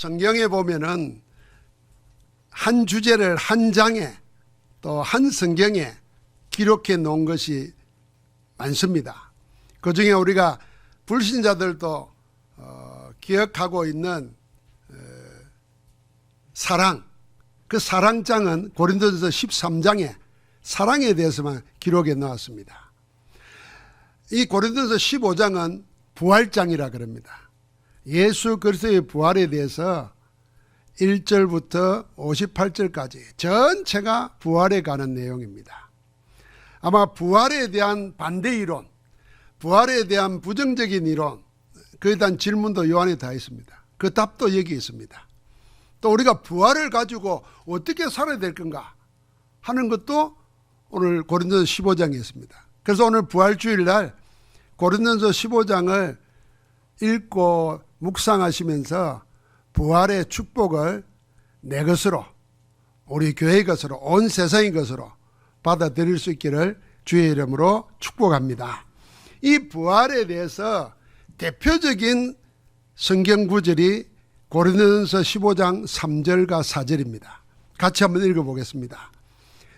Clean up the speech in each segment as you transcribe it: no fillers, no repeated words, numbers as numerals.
성경에 보면은 한 주제를 한 장에 또 한 성경에 기록해 놓은 것이 많습니다. 그 중에 우리가 불신자들도 기억하고 있는 사랑, 그 사랑장은 고린도전서 13장에 사랑에 대해서만 기록해 놓았습니다. 이 고린도전서 15장은 부활장이라 그럽니다. 예수 그리스도의 부활에 대해서 1절부터 58절까지 전체가 부활에 관한 내용입니다. 아마 부활에 대한 반대 이론, 부활에 대한 부정적인 이론, 그에 대한 질문도 요한에 다 있습니다. 그 답도 여기 있습니다. 또 우리가 부활을 가지고 어떻게 살아야 될 건가 하는 것도 오늘 고린도서 15장에 있습니다. 그래서 오늘 부활주일날 고린도서 15장을 읽고 묵상하시면서 부활의 축복을 내 것으로, 우리 교회의 것으로, 온 세상의 것으로 받아들일 수 있기를 주의 이름으로 축복합니다. 이 부활에 대해서 대표적인 성경 구절이 고린도전서 15장 3절과 4절입니다. 같이 한번 읽어보겠습니다.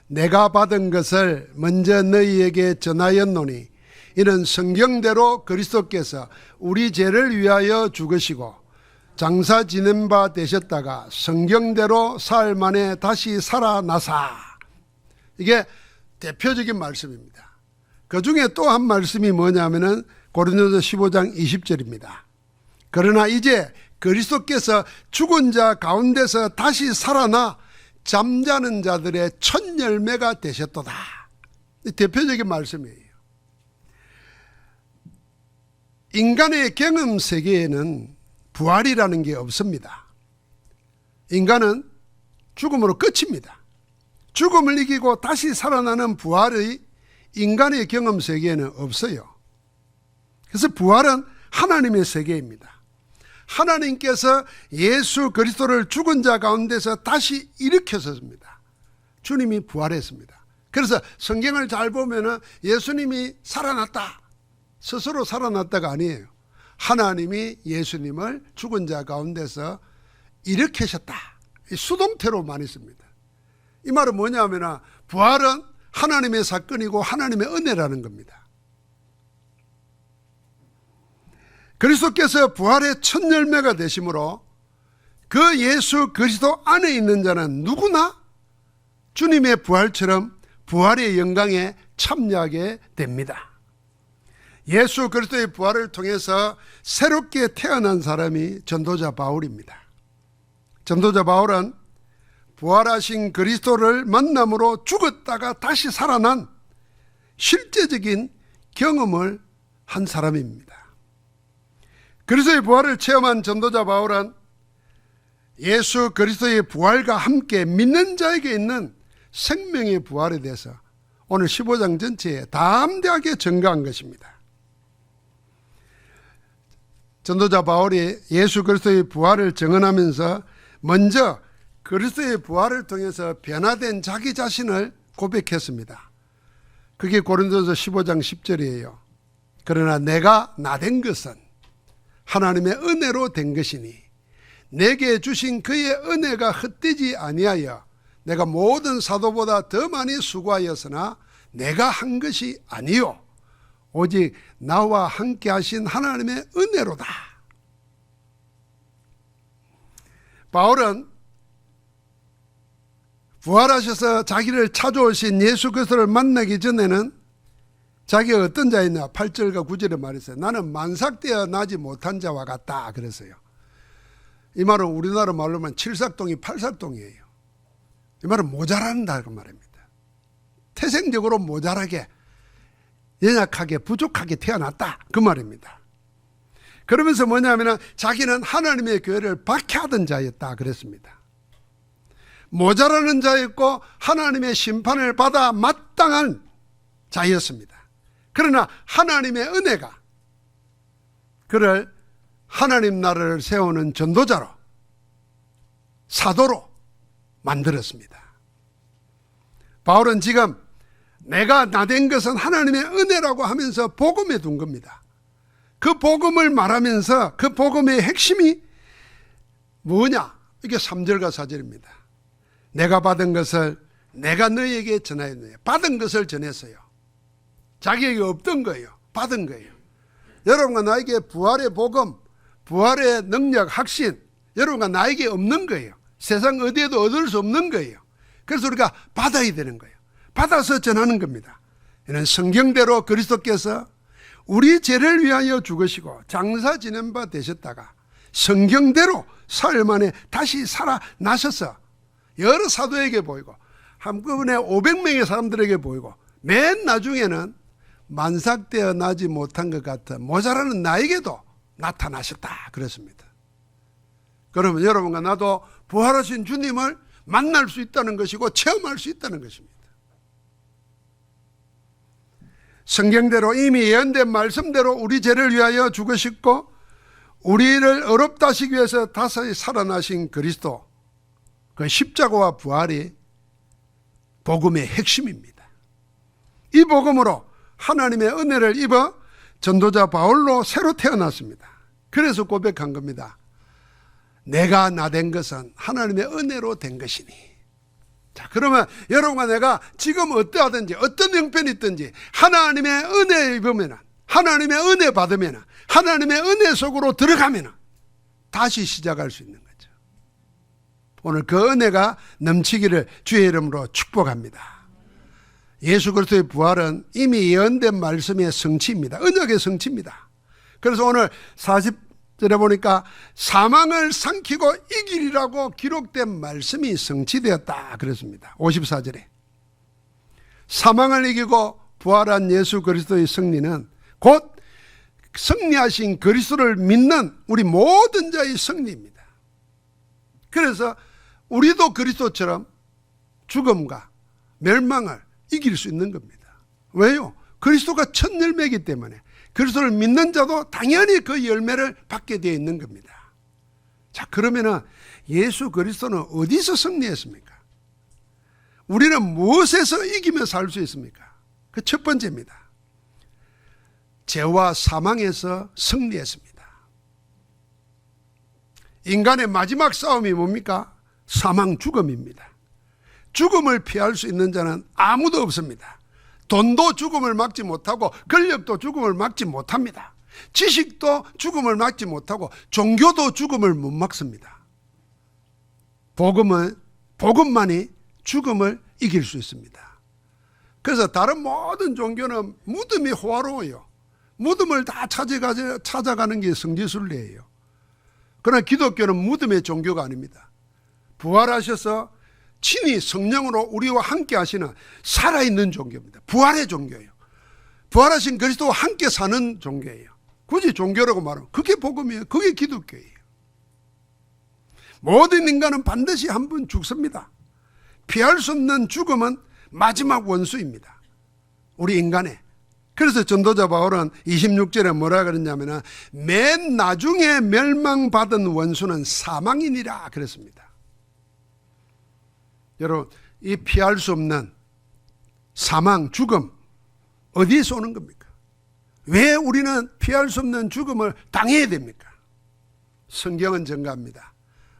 내가 받은 것을 먼저 너희에게 전하였노니 이는 성경대로 그리스도께서 우리 죄를 위하여 죽으시고 장사 지낸 바 되셨다가 성경대로 사흘 만에 다시 살아나사. 이게 대표적인 말씀입니다. 그 중에 또 한 말씀이 뭐냐면은 고린도전서 15장 20절입니다. 그러나 이제 그리스도께서 죽은 자 가운데서 다시 살아나 잠자는 자들의 첫 열매가 되셨도다. 대표적인 말씀이에요. 인간의 경험 세계에는 부활이라는 게 없습니다. 인간은 죽음으로 끝입니다. 죽음을 이기고 다시 살아나는 부활의 인간의 경험 세계에는 없어요. 그래서 부활은 하나님의 세계입니다. 하나님께서 예수 그리스도를 죽은 자 가운데서 다시 일으켰습니다. 주님이 부활했습니다. 그래서 성경을 잘 보면은 예수님이 살아났다, 스스로 살아났다가 아니에요. 하나님이 예수님을 죽은 자 가운데서 일으키셨다. 수동태로 많이 씁니다. 이 말은 뭐냐면 부활은 하나님의 사건이고 하나님의 은혜라는 겁니다. 그리스도께서 부활의 첫 열매가 되심으로 그 예수 그리스도 안에 있는 자는 누구나 주님의 부활처럼 부활의 영광에 참여하게 됩니다. 예수 그리스도의 부활을 통해서 새롭게 태어난 사람이 전도자 바울입니다. 전도자 바울은 부활하신 그리스도를 만남으로 죽었다가 다시 살아난 실제적인 경험을 한 사람입니다. 그리스도의 부활을 체험한 전도자 바울은 예수 그리스도의 부활과 함께 믿는 자에게 있는 생명의 부활에 대해서 오늘 15장 전체에 담대하게 증거한 것입니다. 전도자 바울이 예수 그리스도의 부활을 증언하면서 먼저 그리스도의 부활을 통해서 변화된 자기 자신을 고백했습니다. 그게 고린도서 15장 10절이에요. 그러나 내가 나된 것은 하나님의 은혜로 된 것이니 내게 주신 그의 은혜가 헛되지 아니하여 내가 모든 사도보다 더 많이 수고하였으나 내가 한 것이 아니요 오직 나와 함께 하신 하나님의 은혜로다. 바울은 부활하셔서 자기를 찾아오신 예수 그리스도를 만나기 전에는 자기가 어떤 자였냐 8절과 9절에 말했어요. 나는 만삭되어 나지 못한 자와 같다 그랬어요. 이 말은 우리나라 말로 하면 칠삭동이 팔삭동이에요. 이 말은 모자란다 그 말입니다. 태생적으로 모자라게 연약하게 부족하게 태어났다 그 말입니다. 그러면서 뭐냐면 자기는 하나님의 교회를 박해하던 자였다 그랬습니다. 모자라는 자였고 하나님의 심판을 받아 마땅한 자였습니다. 그러나 하나님의 은혜가 그를 하나님 나라를 세우는 전도자로 사도로 만들었습니다. 바울은 지금 내가 나된 것은 하나님의 은혜라고 하면서 복음에 둔 겁니다. 그 복음을 말하면서 그 복음의 핵심이 뭐냐? 이게 3절과 4절입니다. 내가 받은 것을 내가 너희에게 전하였느냐. 받은 것을 전했어요. 자기에게 없던 거예요. 받은 거예요. 여러분과 나에게 부활의 복음, 부활의 능력, 확신, 여러분과 나에게 없는 거예요. 세상 어디에도 얻을 수 없는 거예요. 그래서 우리가 받아야 되는 거예요. 받아서 전하는 겁니다. 이는 성경대로 그리스도께서 우리 죄를 위하여 죽으시고 장사 지낸 바 되셨다가 성경대로 사흘 만에 다시 살아나셔서 여러 사도에게 보이고 한꺼번에 500명의 사람들에게 보이고 맨 나중에는 만삭되어 나지 못한 것 같아 모자라는 나에게도 나타나셨다 그랬습니다. 그러면 여러분과 나도 부활하신 주님을 만날 수 있다는 것이고 체험할 수 있다는 것입니다. 성경대로 이미 예언된 말씀대로 우리 죄를 위하여 죽으셨고 우리를 의롭다 하시기 위해서 다시 살아나신 그리스도, 그 십자가와 부활이 복음의 핵심입니다. 이 복음으로 하나님의 은혜를 입어 전도자 바울로 새로 태어났습니다. 그래서 고백한 겁니다. 내가 나 된 것은 하나님의 은혜로 된 것이니. 자, 그러면 여러분과 내가 지금 어떠하든지 어떤 형편이 있든지 하나님의 은혜 입으면, 하나님의 은혜 받으면, 하나님의 은혜 속으로 들어가면 다시 시작할 수 있는 거죠. 오늘 그 은혜가 넘치기를 주의 이름으로 축복합니다. 예수 그리스도의 부활은 이미 예언된 말씀의 성취입니다. 언약의 성취입니다. 그래서 오늘 40절에 보니까 사망을 삼키고 이기리라고 기록된 말씀이 성취되었다 그랬습니다. 54절에 사망을 이기고 부활한 예수 그리스도의 승리는 곧 승리하신 그리스도를 믿는 우리 모든 자의 승리입니다. 그래서 우리도 그리스도처럼 죽음과 멸망을 이길 수 있는 겁니다. 왜요? 그리스도가 첫 열매이기 때문에 그리스도를 믿는 자도 당연히 그 열매를 받게 되어 있는 겁니다. 자, 그러면은 예수 그리스도는 어디서 승리했습니까? 우리는 무엇에서 이기며 살 수 있습니까? 그 첫 번째입니다. 죄와 사망에서 승리했습니다. 인간의 마지막 싸움이 뭡니까? 사망, 죽음입니다. 죽음을 피할 수 있는 자는 아무도 없습니다. 돈도 죽음을 막지 못하고 권력도 죽음을 막지 못합니다. 지식도 죽음을 막지 못하고 종교도 죽음을 못 막습니다. 복음만이 죽음을 이길 수 있습니다. 그래서 다른 모든 종교는 무덤이 호화로워요. 무덤을 다 찾아가는 게 성지순례예요. 그러나 기독교는 무덤의 종교가 아닙니다. 부활하셔서 친히 성령으로 우리와 함께 하시는 살아있는 종교입니다. 부활의 종교예요. 부활하신 그리스도와 함께 사는 종교예요. 굳이 종교라고 말하면 그게 복음이에요. 그게 기독교예요. 모든 인간은 반드시 한 번 죽습니다. 피할 수 없는 죽음은 마지막 원수입니다. 우리 인간의. 그래서 전도자 바울은 26절에 뭐라 그랬냐면 맨 나중에 멸망받은 원수는 사망이니라 그랬습니다. 여러분, 이 피할 수 없는 사망, 죽음 어디에서 오는 겁니까? 왜 우리는 피할 수 없는 죽음을 당해야 됩니까? 성경은 증가합니다.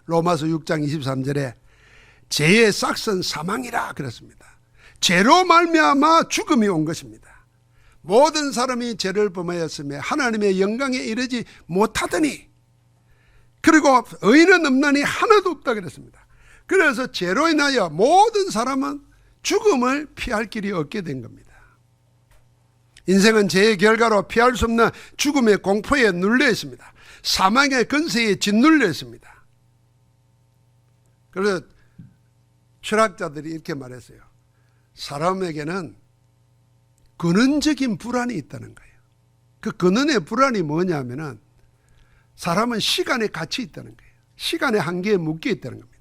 로마서 6장 23절에 죄의 싹은 사망이라 그랬습니다. 죄로 말미암아 죽음이 온 것입니다. 모든 사람이 죄를 범하였으며 하나님의 영광에 이르지 못하더니 그리고 의인은 없나니 하나도 없다 그랬습니다. 그래서 죄로 인하여 모든 사람은 죽음을 피할 길이 없게 된 겁니다. 인생은 죄의 결과로 피할 수 없는 죽음의 공포에 눌려 있습니다. 사망의 근세에 짓눌려 있습니다. 그래서 철학자들이 이렇게 말했어요. 사람에게는 근원적인 불안이 있다는 거예요. 그 근원의 불안이 뭐냐면은 사람은 시간에 갇혀 있다는 거예요. 시간의 한계에 묶여 있다는 겁니다.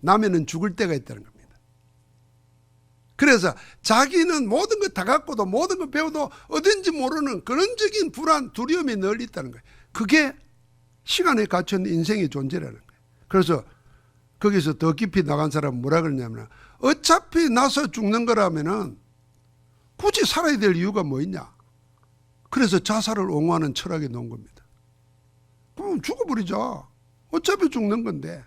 남에는 죽을 때가 있다는 겁니다. 그래서 자기는 모든 것 다 갖고도 모든 것 배워도 어딘지 모르는 근원적인 불안, 두려움이 늘 있다는 거예요. 그게 시간에 갇혀있는 인생의 존재라는 거예요. 그래서 거기서 더 깊이 나간 사람은 뭐라 그러냐면 어차피 나서 죽는 거라면은 굳이 살아야 될 이유가 뭐 있냐. 그래서 자살을 옹호하는 철학에 놓은 겁니다. 그럼 죽어버리자. 어차피 죽는 건데.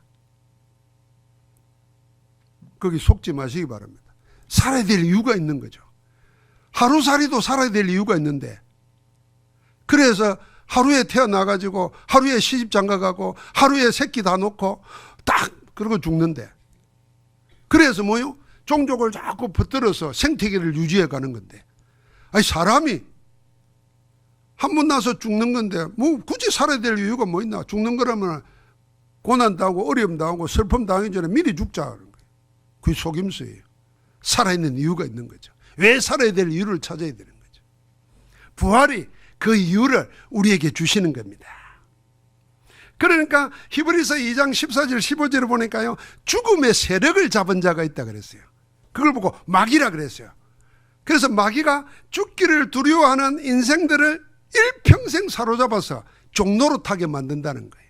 거기 속지 마시기 바랍니다. 살아야 될 이유가 있는 거죠. 하루살이도 살아야 될 이유가 있는데, 그래서 하루에 태어나가지고 하루에 시집 장가가고 하루에 새끼 다 놓고 딱 그러고 죽는데, 그래서 뭐요? 종족을 자꾸 퍼뜨려서 생태계를 유지해 가는 건데, 아니 사람이 한 번 나서 죽는 건데 뭐 굳이 살아야 될 이유가 뭐 있나? 죽는 거라면 고난 당하고 어려움 당하고 슬픔 당하기 전에 미리 죽자 그런 거예요. 그게 속임수예요. 살아있는 이유가 있는 거죠. 왜 살아야 될 이유를 찾아야 되는 거죠. 부활이 그 이유를 우리에게 주시는 겁니다. 그러니까 히브리서 2장 14절 15절을 보니까요, 죽음의 세력을 잡은 자가 있다 그랬어요. 그걸 보고 마귀라 그랬어요. 그래서 마귀가 죽기를 두려워하는 인생들을 일평생 사로잡아서 종노릇하게 만든다는 거예요.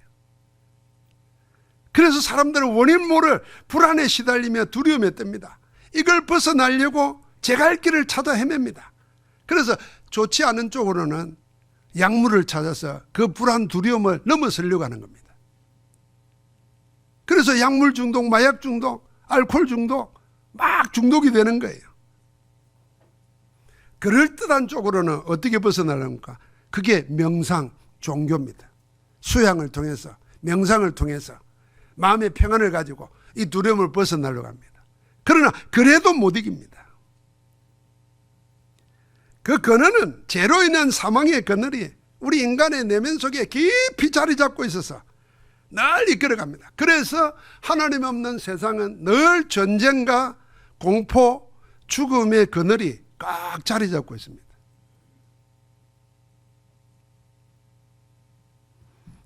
그래서 사람들은 원인 모를 불안에 시달리며 두려움에 뜹니다. 이걸 벗어나려고 제 갈 길을 찾아 헤맵니다. 그래서 좋지 않은 쪽으로는 약물을 찾아서 그 불안 두려움을 넘어서려고 하는 겁니다. 그래서 약물 중독, 마약 중독, 알코올 중독, 막 중독이 되는 거예요. 그럴듯한 쪽으로는 어떻게 벗어나려니까? 그게 명상, 종교입니다. 수양을 통해서, 명상을 통해서 마음의 평안을 가지고 이 두려움을 벗어나려고 합니다. 그러나 그래도 못 이깁니다. 그 근원은 죄로 인한 사망의 그늘이 우리 인간의 내면 속에 깊이 자리 잡고 있어서 늘 이끌어갑니다. 그래서 하나님 없는 세상은 늘 전쟁과 공포, 죽음의 그늘이 꽉 자리 잡고 있습니다.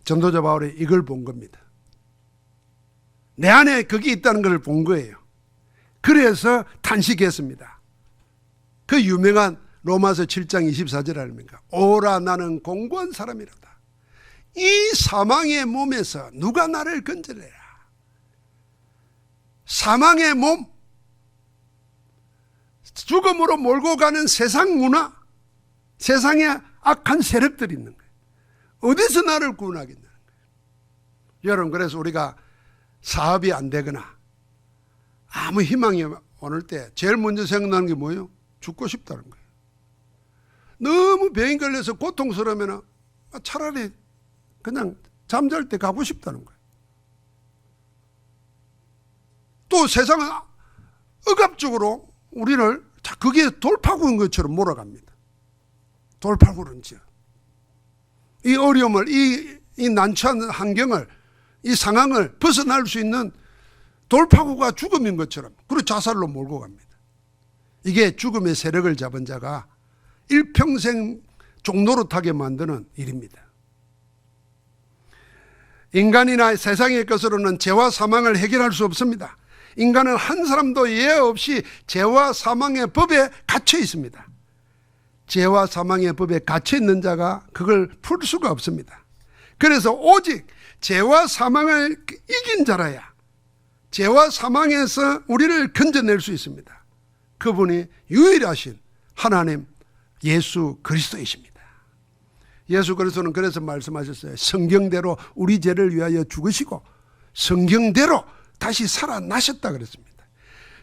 전도자 바울이 이걸 본 겁니다. 내 안에 그게 있다는 걸 본 거예요. 그래서 탄식했습니다. 그 유명한 로마서 7장 24절 아닙니까? 오라 나는 공고한 사람이로다. 이 사망의 몸에서 누가 나를 건져내라. 사망의 몸, 죽음으로 몰고 가는 세상 문화, 세상에 악한 세력들이 있는 거예요. 어디서 나를 구원하겠냐는 거예요. 여러분, 그래서 우리가 사업이 안 되거나 아무 희망이 오늘 때 제일 먼저 생각나는 게 뭐예요? 죽고 싶다는 거예요. 너무 병이 걸려서 고통스러우면 차라리 그냥 잠잘 때 가고 싶다는 거예요. 또 세상은 억압적으로 우리를 그게 돌파구인 것처럼 몰아갑니다. 돌파구는지요. 이 어려움을, 이 난처한 환경을, 이 상황을 벗어날 수 있는 돌파구가 죽음인 것처럼, 그리고 자살로 몰고 갑니다. 이게 죽음의 세력을 잡은 자가 일평생 종노릇하게 만드는 일입니다. 인간이나 세상의 것으로는 죄와 사망을 해결할 수 없습니다. 인간은 한 사람도 예외 없이 죄와 사망의 법에 갇혀 있습니다. 죄와 사망의 법에 갇혀 있는 자가 그걸 풀 수가 없습니다. 그래서 오직 죄와 사망을 이긴 자라야 죄와 사망에서 우리를 건져낼 수 있습니다. 그분이 유일하신 하나님 예수 그리스도이십니다. 예수 그리스도는 그래서 말씀하셨어요. 성경대로 우리 죄를 위하여 죽으시고 성경대로 다시 살아나셨다 그랬습니다.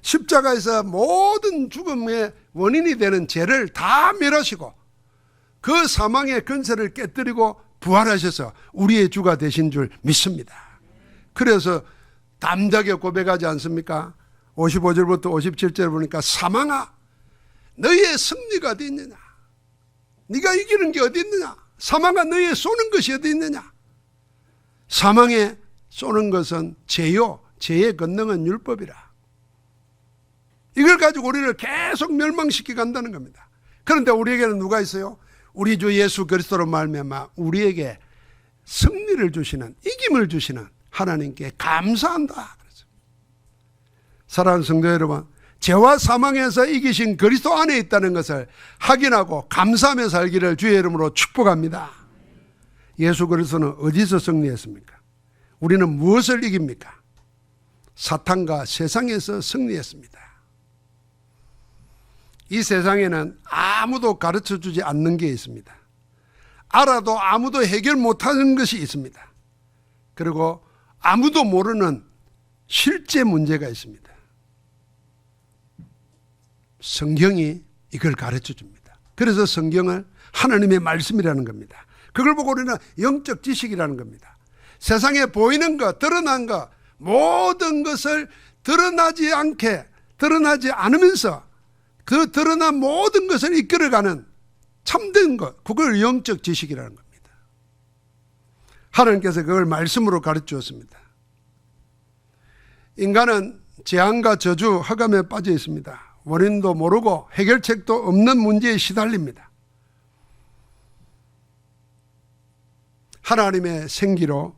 십자가에서 모든 죽음의 원인이 되는 죄를 다 멸하시고 그 사망의 근세를 깨뜨리고 부활하셔서 우리의 주가 되신 줄 믿습니다. 그래서 담대하게 고백하지 않습니까? 55절부터 57절 보니까 사망아 너희의 승리가 어디 있느냐? 네가 이기는 게 어디 있느냐? 사망아 너희의 쏘는 것이 어디 있느냐? 사망에 쏘는 것은 죄요, 죄의 권능은 율법이라. 이걸 가지고 우리를 계속 멸망시켜 간다는 겁니다. 그런데 우리에게는 누가 있어요? 우리 주 예수 그리스도로 말미암아 우리에게 승리를 주시는, 이김을 주시는 하나님께 감사한다. 그래서 사랑하는 성도 여러분, 죄와 사망에서 이기신 그리스도 안에 있다는 것을 확인하고 감사하며 살기를 주의 이름으로 축복합니다. 예수 그리스도는 어디서 승리했습니까? 우리는 무엇을 이깁니까? 사탄과 세상에서 승리했습니다. 이 세상에는 아무도 가르쳐주지 않는 게 있습니다. 알아도 아무도 해결 못하는 것이 있습니다. 그리고 아무도 모르는 실제 문제가 있습니다. 성경이 이걸 가르쳐 줍니다. 그래서 성경을 하나님의 말씀이라는 겁니다. 그걸 보고 우리는 영적 지식이라는 겁니다. 세상에 보이는 것, 드러난 것, 모든 것을 드러나지 않으면서 그 드러난 모든 것을 이끌어가는 참된 것, 그걸 영적 지식이라는 겁니다. 하나님께서 그걸 말씀으로 가르쳐 주었습니다. 인간은 재앙과 저주, 흑암에 빠져 있습니다. 원인도 모르고 해결책도 없는 문제에 시달립니다. 하나님의 생기로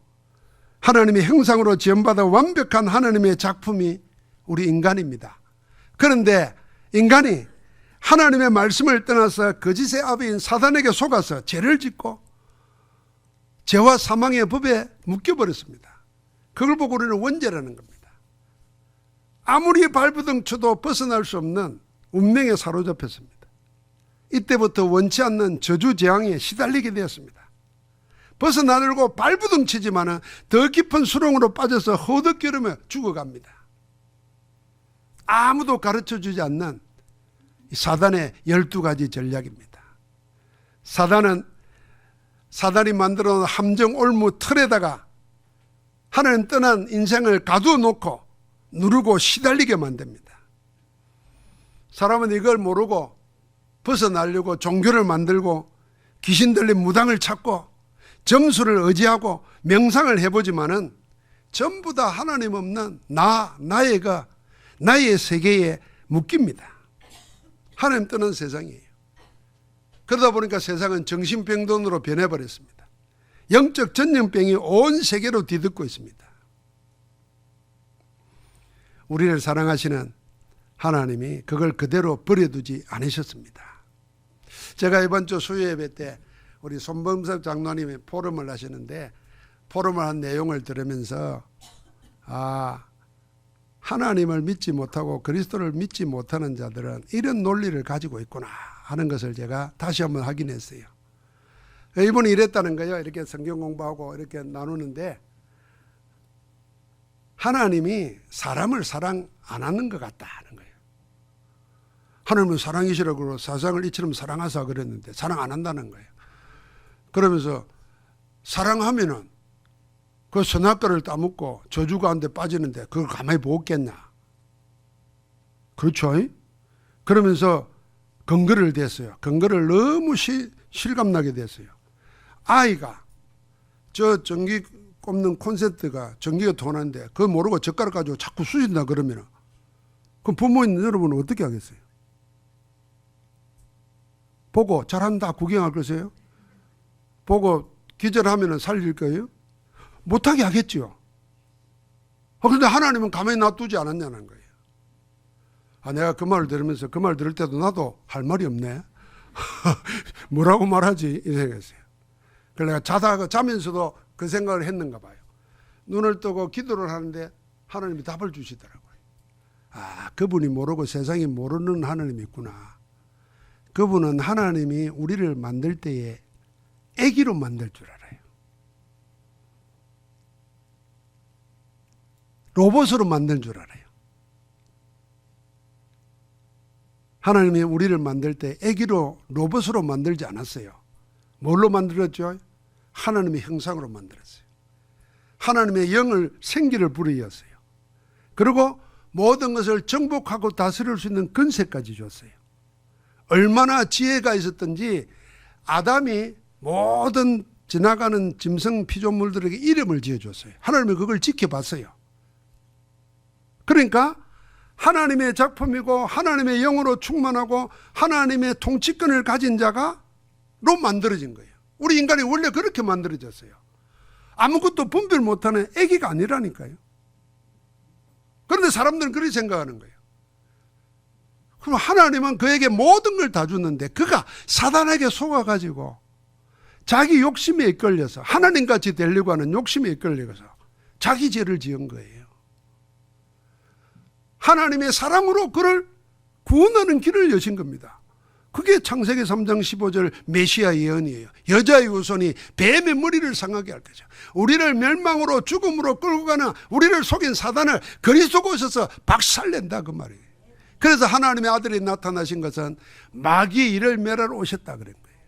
하나님의 형상으로 지음받아 완벽한 하나님의 작품이 우리 인간입니다. 그런데 인간이 하나님의 말씀을 떠나서 거짓의 아비인 사단에게 속아서 죄를 짓고 죄와 사망의 법에 묶여버렸습니다. 그걸 보고 우리는 원죄라는 겁니다. 아무리 발버둥 쳐도 벗어날 수 없는 운명에 사로잡혔습니다. 이때부터 원치 않는 저주 재앙에 시달리게 되었습니다. 벗어나려고 발부둥 치지만 더 깊은 수렁으로 빠져서 허덕거리며 죽어갑니다. 아무도 가르쳐주지 않는 사단의 12가지 전략입니다. 사단이 만들어 놓은 함정 올무 틀에다가 하나님 떠난 인생을 가두어 놓고 누르고 시달리게 만듭니다. 사람은 이걸 모르고 벗어나려고 종교를 만들고 귀신 들린 무당을 찾고 점수를 의지하고 명상을 해보지만은 전부 다 하나님 없는 나의 세계에 묶입니다. 하나님 떠난 세상이에요. 그러다 보니까 세상은 정신병동으로 변해버렸습니다. 영적 전염병이 온 세계로 뒤덮고 있습니다. 우리를 사랑하시는 하나님이 그걸 그대로 버려두지 않으셨습니다. 제가 이번 주 수요예배 때 우리 손범석 장로님이 포럼을 하시는데 포럼을 한 내용을 들으면서 하나님을 믿지 못하고 그리스도를 믿지 못하는 자들은 이런 논리를 가지고 있구나 하는 것을 제가 다시 한번 확인했어요. 이분이 이랬다는 거예요. 이렇게 성경 공부하고 이렇게 나누는데 하나님이 사람을 사랑 안 하는 것 같다는 거예요. 하나님은 사랑이시라고 그러고 세상을 이처럼 사랑하사 그랬는데 사랑 안 한다는 거예요. 그러면서 사랑하면은 그 선악과를 따먹고 저주 가운데 빠지는데 그걸 가만히 보겠냐. 그렇죠? 그러면서 근거를 댔어요. 근거를 너무 실감나게 됐어요. 아이가 저 전기 꼽는 콘센트가 전기가 통하는데 그거 모르고 젓가락 가지고 자꾸 쑤신다 그러면 그럼 부모님 여러분은 어떻게 하겠어요? 보고 잘한다 구경할 거세요? 보고 기절하면 살릴 거예요? 못하게 하겠죠. 그런데 하나님은 가만히 놔두지 않았냐는 거예요. 내가 그 말을 들으면서 그 말 들을 때도 나도 할 말이 없네. 뭐라고 말하지? 이 생각했어요. 그래서 내가 자면서도 그 생각을 했는가 봐요. 눈을 뜨고 기도를 하는데 하나님이 답을 주시더라고요. 그분이 모르고 세상이 모르는 하나님이 있구나. 그분은 하나님이 우리를 만들 때에 애기로 만들 줄 알아요. 로봇으로 만들 줄 알아요. 하나님이 우리를 만들 때 애기로 로봇으로 만들지 않았어요. 뭘로 만들었죠? 하나님의 형상으로 만들었어요. 하나님의 영을 생기를 불이었어요. 그리고 모든 것을 정복하고 다스릴 수 있는 근세까지 줬어요. 얼마나 지혜가 있었던지 아담이 모든 지나가는 짐승 피조물들에게 이름을 지어줬어요. 하나님이 그걸 지켜봤어요. 그러니까 하나님의 작품이고 하나님의 영으로 충만하고 하나님의 통치권을 가진 자가로 만들어진 거예요. 우리 인간이 원래 그렇게 만들어졌어요. 아무것도 분별 못하는 애기가 아니라니까요. 그런데 사람들은 그렇게 생각하는 거예요. 그럼 하나님은 그에게 모든 걸 다 줬는데 그가 사단에게 속아가지고 자기 욕심에 이끌려서 하나님같이 되려고 하는 욕심에 이끌려서 자기 죄를 지은 거예요. 하나님의 사랑으로 그를 구원하는 길을 여신 겁니다. 그게 창세기 3장 15절 메시아 예언이에요. 여자의 후손이 뱀의 머리를 상하게 할 거죠. 우리를 멸망으로 죽음으로 끌고 가는 우리를 속인 사단을 그리스도가 오셔서 박살낸다 그 말이에요. 그래서 하나님의 아들이 나타나신 것은 마귀의 일을 멸하러 오셨다 그런 거예요.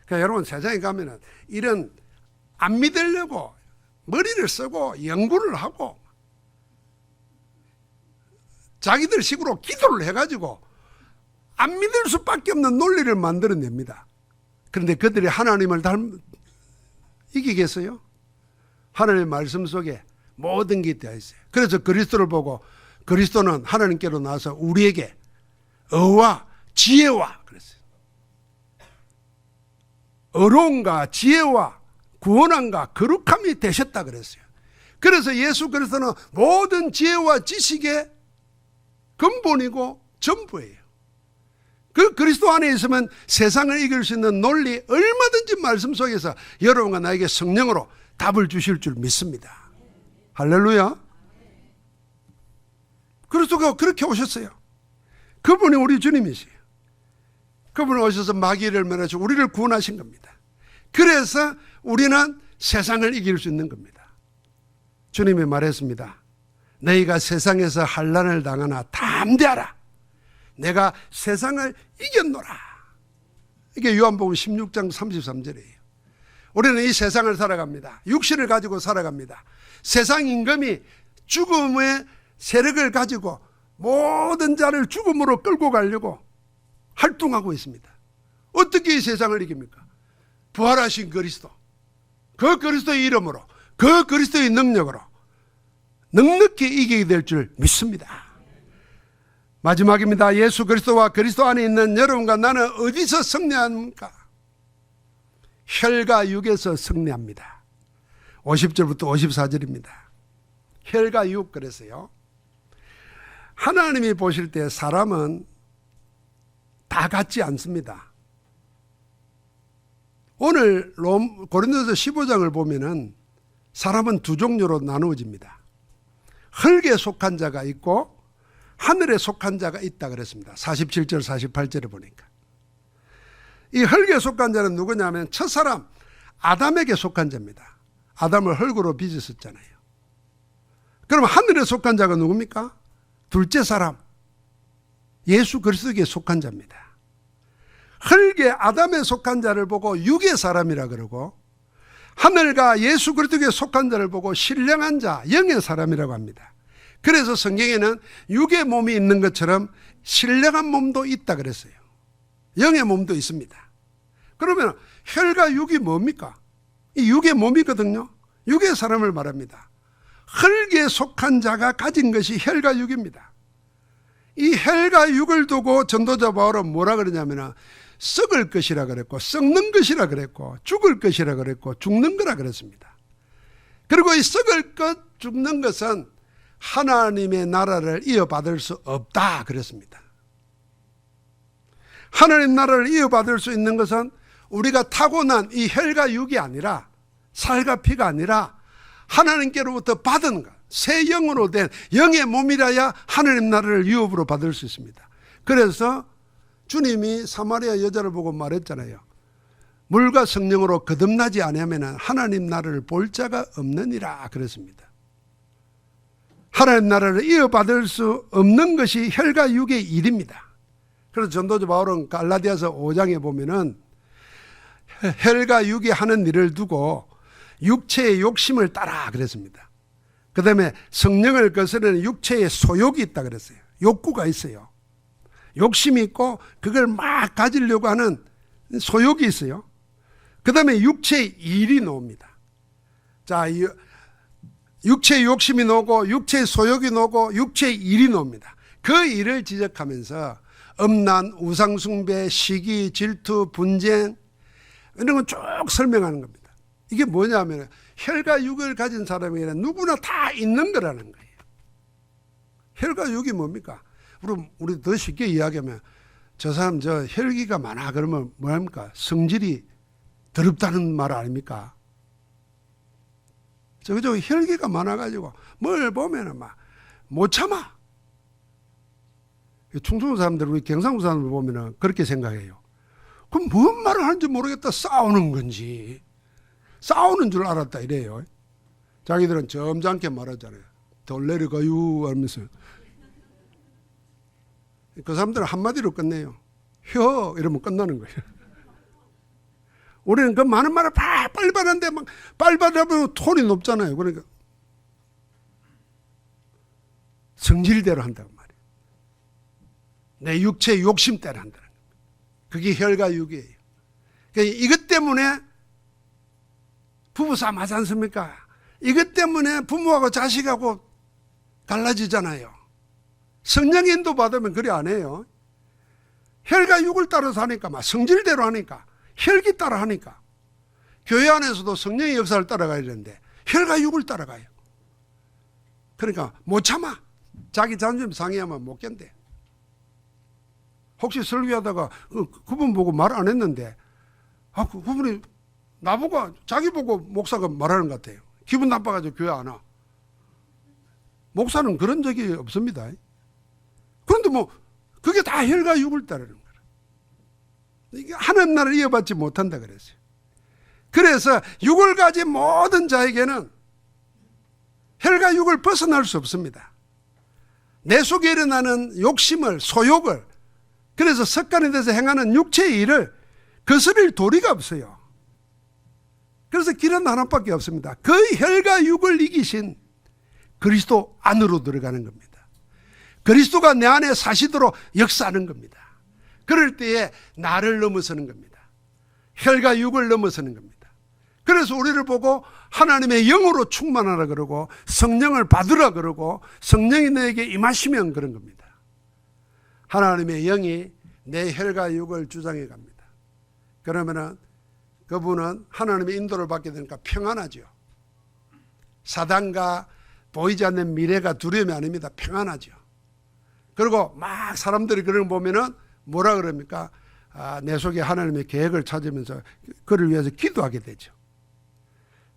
그러니까 여러분 세상에 가면은 이런 안 믿으려고 머리를 쓰고 연구를 하고 자기들 식으로 기도를 해가지고 안 믿을 수밖에 없는 논리를 만들어냅니다. 그런데 그들이 하나님을 이기겠어요? 하나님의 말씀 속에 모든 게 되어 있어요. 그래서 그리스도를 보고 그리스도는 하나님께로 나와서 우리에게 의와 지혜와 그랬어요. 의로움과 지혜와 구원함과 거룩함이 되셨다 그랬어요. 그래서 예수 그리스도는 모든 지혜와 지식의 근본이고 전부예요. 그 그리스도 안에 있으면 세상을 이길 수 있는 논리 얼마든지 말씀 속에서 여러분과 나에게 성령으로 답을 주실 줄 믿습니다. 할렐루야. 그리스도가 그렇게 오셨어요. 그분이 우리 주님이세요. 그분이 오셔서 마귀를 멸하시고 우리를 구원하신 겁니다. 그래서 우리는 세상을 이길 수 있는 겁니다. 주님이 말했습니다. 너희가 세상에서 환난을 당하나 담대하라. 내가 세상을 이겼노라. 이게 요한복음 16장 33절이에요. 우리는 이 세상을 살아갑니다. 육신을 가지고 살아갑니다. 세상 임금이 죽음의 세력을 가지고 모든 자를 죽음으로 끌고 가려고 활동하고 있습니다. 어떻게 이 세상을 이깁니까? 부활하신 그리스도, 그 그리스도의 이름으로, 그 그리스도의 능력으로 넉넉히 이기게 될 줄 믿습니다. 마지막입니다. 예수 그리스도와 그리스도 안에 있는 여러분과 나는 어디서 승리합니까? 혈과 육에서 승리합니다. 50절부터 54절입니다. 혈과 육 그래서요. 하나님이 보실 때 사람은 다 같지 않습니다. 오늘 고린도서 15장을 보면은 사람은 두 종류로 나누어집니다. 흙에 속한 자가 있고 하늘에 속한 자가 있다 그랬습니다. 47절 48절에 보니까 이 흙에 속한 자는 누구냐면 첫사람 아담에게 속한 자입니다. 아담을 흙으로 빚었었잖아요. 그럼 하늘에 속한 자가 누굽니까? 둘째 사람 예수 그리스도에게 속한 자입니다. 흙에 아담에 속한 자를 보고 육의 사람이라 그러고 하늘과 예수 그리스도에게 속한 자를 보고 신령한 자 영의 사람이라고 합니다. 그래서 성경에는 육의 몸이 있는 것처럼 신령한 몸도 있다 그랬어요. 영의 몸도 있습니다. 그러면 혈과 육이 뭡니까? 이 육의 몸이거든요. 육의 사람을 말합니다. 흙에 속한 자가 가진 것이 혈과 육입니다. 이 혈과 육을 두고 전도자 바울은 뭐라 그러냐면 썩을 것이라 그랬고 썩는 것이라 그랬고 죽을 것이라 그랬고 죽는 거라 그랬습니다. 그리고 이 썩을 것 죽는 것은 하나님의 나라를 이어받을 수 없다 그랬습니다. 하나님 나라를 이어받을 수 있는 것은 우리가 타고난 이 혈과 육이 아니라 살과 피가 아니라 하나님께로부터 받은 것, 새 영으로 된 영의 몸이라야 하나님 나라를 유업으로 받을 수 있습니다. 그래서 주님이 사마리아 여자를 보고 말했잖아요. 물과 성령으로 거듭나지 않으면 하나님 나라를 볼 자가 없느니라 그랬습니다. 하나님 나라를 이어받을 수 없는 것이 혈과 육의 일입니다. 그래서 전도자 바울은 갈라디아서 5장에 보면은 혈과 육이 하는 일을 두고 육체의 욕심을 따라 그랬습니다. 그 다음에 성령을 거스르는 육체의 소욕이 있다 그랬어요. 욕구가 있어요. 욕심이 있고 그걸 막 가지려고 하는 소욕이 있어요. 그 다음에 육체의 일이 나옵니다. 자, 육체의 욕심이 나오고 육체의 소욕이 나오고 육체의 일이 나옵니다. 그 일을 지적하면서 음란, 우상숭배, 시기, 질투, 분쟁 이런 건 쭉 설명하는 겁니다. 이게 뭐냐면 혈과 육을 가진 사람에게는 누구나 다 있는 거라는 거예요. 혈과 육이 뭡니까? 우리 더 쉽게 이야기하면 저 사람 저 혈기가 많아 그러면 뭐합니까? 성질이 더럽다는 말 아닙니까? 그저 혈기가 많아가지고 뭘 보면은 막 못 참아. 충청도 사람들, 우리 경상도 사람들 보면은 그렇게 생각해요. 그럼 뭔 말을 하는지 모르겠다. 싸우는 건지. 싸우는 줄 알았다 이래요. 자기들은 점잖게 말하잖아요. 돌 내려가요 하면서. 그 사람들은 한마디로 끝내요. 혀 이러면 끝나는 거예요. 우리는 그 많은 말을 빨리 받는데 막 빨리 받으면 톤이 높잖아요. 그러니까 성질대로 한다고 말이에요. 내 육체의 욕심대로 한다는 거예요. 그게 혈과 육이에요. 그러니까 이것 때문에 부부싸움 하지 않습니까? 이것 때문에 부모하고 자식하고 갈라지잖아요. 성령 인도 받으면 그리 안 해요. 혈과 육을 따라서 하니까, 막 성질대로 하니까, 혈기 따라 하니까. 교회 안에서도 성령의 역사를 따라가야 되는데 혈과 육을 따라가요. 그러니까 못 참아. 자기 자존심 상해야만 못 견뎌. 혹시 설교하다가 그분 보고 말 안 했는데 그분이 나보고 자기 보고 목사가 말하는 것 같아요. 기분 나빠가지고 교회 안 와. 목사는 그런 적이 없습니다. 그런데 뭐 그게 다 혈과 육을 따르는 거예요. 이게 하나님 나라를 이어받지 못한다 그랬어요. 그래서 육을 가진 모든 자에게는 혈과 육을 벗어날 수 없습니다. 내 속에 일어나는 욕심을, 소욕을, 그래서 습관에 대해서 행하는 육체의 일을 거스릴 도리가 없어요. 그래서 길은 하나밖에 없습니다. 그 혈과 육을 이기신 그리스도 안으로 들어가는 겁니다. 그리스도가 내 안에 사시도록 역사하는 겁니다. 그럴 때에 나를 넘어서는 겁니다. 혈과 육을 넘어서는 겁니다. 그래서 우리를 보고 하나님의 영으로 충만하라 그러고 성령을 받으라 그러고 성령이 너에게 임하시면 그런 겁니다. 하나님의 영이 내 혈과 육을 주장해 갑니다. 그러면은 그분은 하나님의 인도를 받게 되니까 평안하죠. 사단과 보이지 않는 미래가 두려움이 아닙니다. 평안하죠. 그리고 막 사람들이 그런 거 보면은 뭐라 그럽니까? 내 속에 하나님의 계획을 찾으면서 그를 위해서 기도하게 되죠.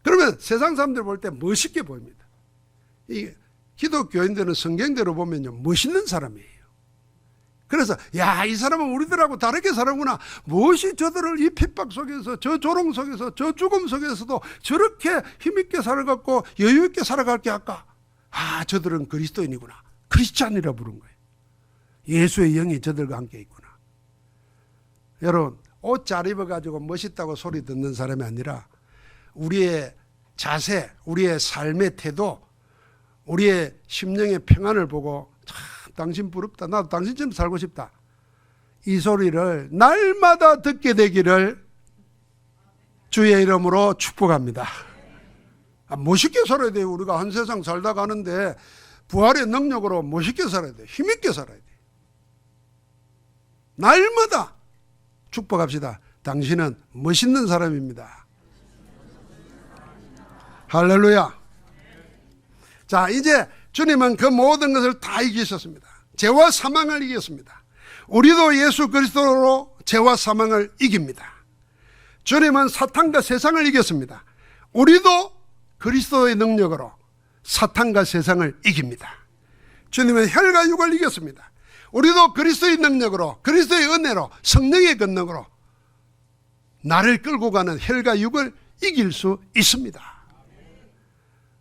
그러면 세상 사람들 볼 때 멋있게 보입니다. 이 기독교인들은 성경대로 보면요, 멋있는 사람이에요. 그래서 야, 이 사람은 우리들하고 다르게 사는구나. 무엇이 저들을 이 핍박 속에서, 저 조롱 속에서, 저 죽음 속에서도 저렇게 힘있게 살아갖고 여유있게 살아갈게 할까? 저들은 그리스도인이구나. 크리스찬이라 부른 거예요. 예수의 영이 저들과 함께 있구나. 여러분, 옷 잘 입어가지고 멋있다고 소리 듣는 사람이 아니라 우리의 자세, 우리의 삶의 태도, 우리의 심령의 평안을 보고 참 당신 부럽다. 나도 당신처럼 살고 싶다. 이 소리를 날마다 듣게 되기를 주의 이름으로 축복합니다. 멋있게 살아야 돼요. 우리가 한 세상 살다 가는데 부활의 능력으로 멋있게 살아야 돼요. 힘있게 살아야 돼요. 날마다 축복합시다. 당신은 멋있는 사람입니다. 할렐루야. 자, 이제 주님은 그 모든 것을 다 이기셨습니다. 죄와 사망을 이겼습니다. 우리도 예수 그리스도로 죄와 사망을 이깁니다. 주님은 사탄과 세상을 이겼습니다. 우리도 그리스도의 능력으로 사탄과 세상을 이깁니다. 주님은 혈과 육을 이겼습니다. 우리도 그리스도의 능력으로, 그리스도의 은혜로, 성령의 권능으로 나를 끌고 가는 혈과 육을 이길 수 있습니다.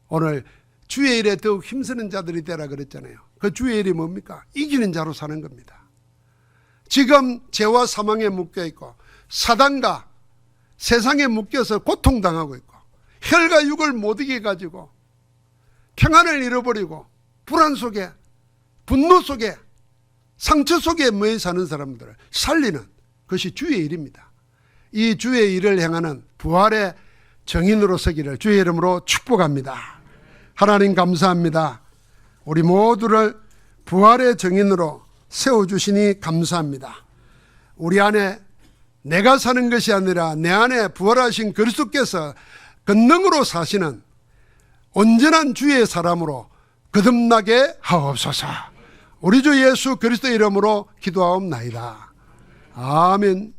오늘 주의 일에 더욱 힘쓰는 자들이 되라 그랬잖아요. 그 주의 일이 뭡니까? 이기는 자로 사는 겁니다. 지금 죄와 사망에 묶여있고 사단과 세상에 묶여서 고통당하고 있고 혈과 육을 못 이겨가지고 평안을 잃어버리고 불안 속에, 분노 속에, 상처 속에 매여 사는 사람들을 살리는 것이 주의 일입니다. 이 주의 일을 행하는 부활의 정인으로 서기를 주의 이름으로 축복합니다. 하나님 감사합니다. 우리 모두를 부활의 정인으로 세워주시니 감사합니다. 우리 안에 내가 사는 것이 아니라 내 안에 부활하신 그리스도께서 권능으로 사시는 온전한 주의 사람으로 거듭나게 하옵소서. 우리 주 예수 그리스도 이름으로 기도하옵나이다. 아멘.